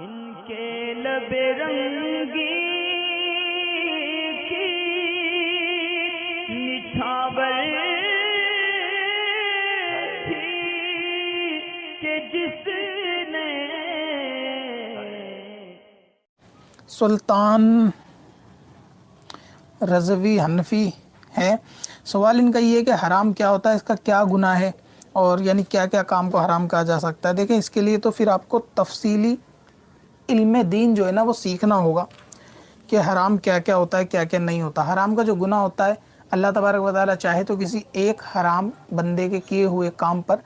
ان کے لب رنگی کی نچھاور تھی کہ جس نے سلطان رضوی حنفی ہے. سوال ان کا یہ ہے کہ حرام کیا ہوتا ہے، اس کا کیا گناہ ہے، اور یعنی کیا کیا کام کو حرام کہا جا سکتا ہے. دیکھیں اس کے لیے تو پھر آپ کو تفصیلی علم دین جو ہے نا وہ سیکھنا ہوگا کہ حرام کیا کیا ہوتا ہے، کیا کیا نہیں ہوتا. حرام کا جو گناہ ہوتا ہے اللہ تبارک و تعالیٰ چاہے تو کسی ایک حرام بندے کے کیے ہوئے کام پر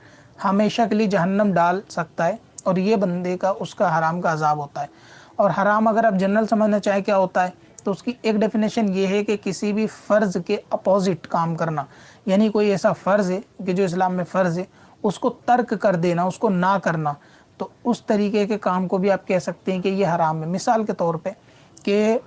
ہمیشہ کے لیے جہنم ڈال سکتا ہے، اور یہ بندے کا اس کا حرام کا عذاب ہوتا ہے. اور حرام اگر آپ جنرل سمجھنا چاہیں کیا ہوتا ہے تو اس کی ایک ڈیفینیشن یہ ہے کہ کسی بھی فرض کے اپوزٹ کام کرنا، یعنی کوئی ایسا فرض ہے کہ جو اسلام میں فرض ہے اس کو ترک کر دینا، اس کو نہ کرنا. تو اس طریقے کے کام کو بھی آپ کہہ سکتے ہیں کہ یہ حرام ہے. مثال کے طور پہ کہ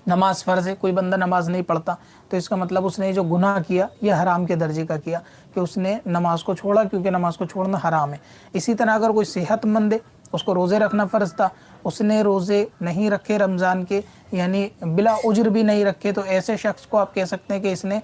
نماز فرض ہے، کوئی بندہ نماز نہیں پڑھتا تو اس کا مطلب اس نے جو گناہ کیا یہ حرام کے درجے کا کیا کہ اس نے نماز کو چھوڑا، کیونکہ نماز کو چھوڑنا حرام ہے. اسی طرح اگر کوئی صحت مند ہے، اس کو روزے رکھنا فرض تھا، اس نے روزے نہیں رکھے رمضان کے، یعنی بلا عذر بھی نہیں رکھے، تو ایسے شخص کو آپ کہہ سکتے ہیں کہ اس نے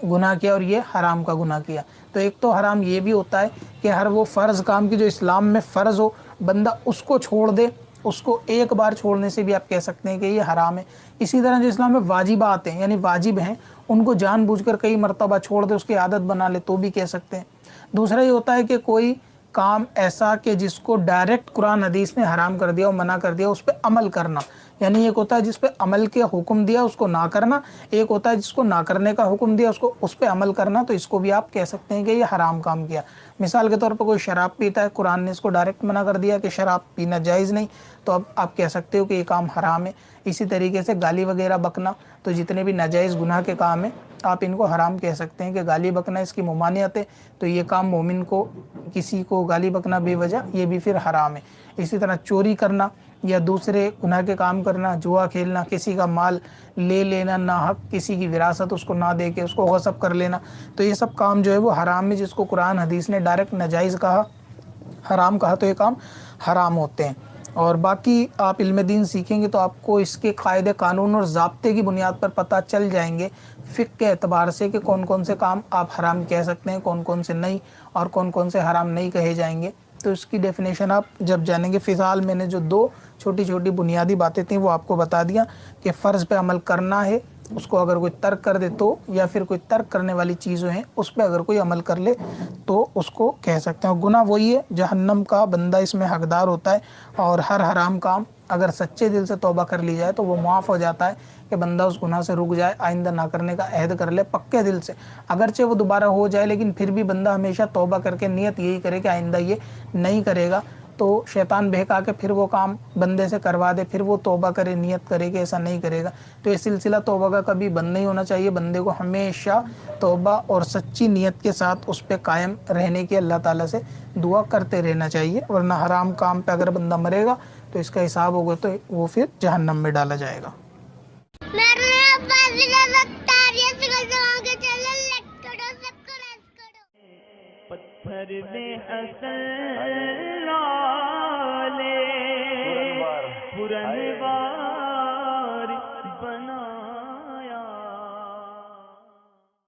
گناہ کیا اور یہ حرام کا گناہ کیا. تو ایک تو حرام یہ بھی ہوتا ہے کہ ہر وہ فرض کام کی جو اسلام میں فرض ہو بندہ اس کو چھوڑ دے، اس کو ایک بار چھوڑنے سے بھی آپ کہہ سکتے ہیں کہ یہ حرام ہے. اسی طرح جو اسلام میں واجبات ہیں یعنی واجب ہیں ان کو جان بوجھ کر کئی مرتبہ چھوڑ دے، اس کی عادت بنا لے تو بھی کہہ سکتے ہیں. دوسرا یہ ہوتا ہے کہ کوئی کام ایسا کہ جس کو ڈائریکٹ قرآن حدیث نے حرام کر دیا اور منع کر دیا اس پہ عمل کرنا، یعنی ایک ہوتا ہے جس پہ عمل کے حکم دیا اس کو نہ کرنا، ایک ہوتا ہے جس کو نہ کرنے کا حکم دیا اس پہ عمل کرنا. تو اس کو بھی آپ کہہ سکتے ہیں کہ یہ حرام کام کیا. مثال کے طور پر کوئی شراب پیتا ہے، قرآن نے اس کو ڈائریکٹ منع کر دیا کہ شراب پینا جائز نہیں، تو اب آپ کہہ سکتے ہو کہ یہ کام حرام ہے. اسی طریقے سے گالی وغیرہ بکنا، تو جتنے بھی ناجائز گناہ کے کام ہیں آپ ان کو حرام کہہ سکتے ہیں کہ گالی بکنا اس کی ممانعت ہے، تو یہ کام مومن کو کسی کو گالی بکنا بے وجہ یہ بھی پھر حرام ہے. اسی طرح چوری کرنا یا دوسرے گناہ کے کام کرنا، جوا کھیلنا، کسی کا مال لے لینا ناحق، کسی کی وراثت اس کو نہ دے کے اس کو غصب کر لینا، تو یہ سب کام جو ہے وہ حرام ہے، جس کو قرآن حدیث نے ڈائریکٹ ناجائز کہا، حرام کہا، تو یہ کام حرام ہوتے ہیں. اور باقی آپ علم دین سیکھیں گے تو آپ کو اس کے قاعدے قانون اور ضابطے کی بنیاد پر پتہ چل جائیں گے فقہ کے اعتبار سے کہ کون کون سے کام آپ حرام کہہ سکتے ہیں، کون کون سے نہیں، اور کون کون سے حرام نہیں کہے جائیں گے. تو اس کی ڈیفینیشن آپ جب جانیں گے. فی الحال میں نے جو دو چھوٹی چھوٹی بنیادی باتیں تھیں وہ آپ کو بتا دیا کہ فرض پہ عمل کرنا ہے، اس کو اگر کوئی ترک کر دے تو، یا پھر کوئی ترک کرنے والی چیزیں ہیں اس پہ اگر کوئی عمل کر لے تو اس کو کہہ سکتے ہیں. گناہ وہی ہے، جہنم کا بندہ اس میں حقدار ہوتا ہے، اور ہر حرام کام اگر سچے دل سے توبہ کر لی جائے تو وہ معاف ہو جاتا ہے کہ بندہ اس گناہ سے رک جائے، آئندہ نہ کرنے کا عہد کر لے پکے دل سے. اگرچہ وہ دوبارہ ہو جائے لیکن پھر بھی بندہ ہمیشہ توبہ کر کے نیت یہی کرے کہ آئندہ یہ نہیں کرے گا، تو شیطان بہکا کے پھر وہ کام بندے سے کروا دے، پھر وہ توبہ کرے، نیت کرے کہ ایسا نہیں کرے گا. تو یہ سلسلہ توبہ کا کبھی بند نہیں ہونا چاہیے، بندے کو ہمیشہ توبہ اور سچی نیت کے ساتھ اس پہ قائم رہنے کی اللہ تعالیٰ سے دعا کرتے رہنا چاہیے، ورنہ حرام کام پہ اگر بندہ مرے گا تو اس کا حساب ہوگا تو وہ پھر جہنم میں ڈالا جائے گا. پتھر میں حسن لالے پرن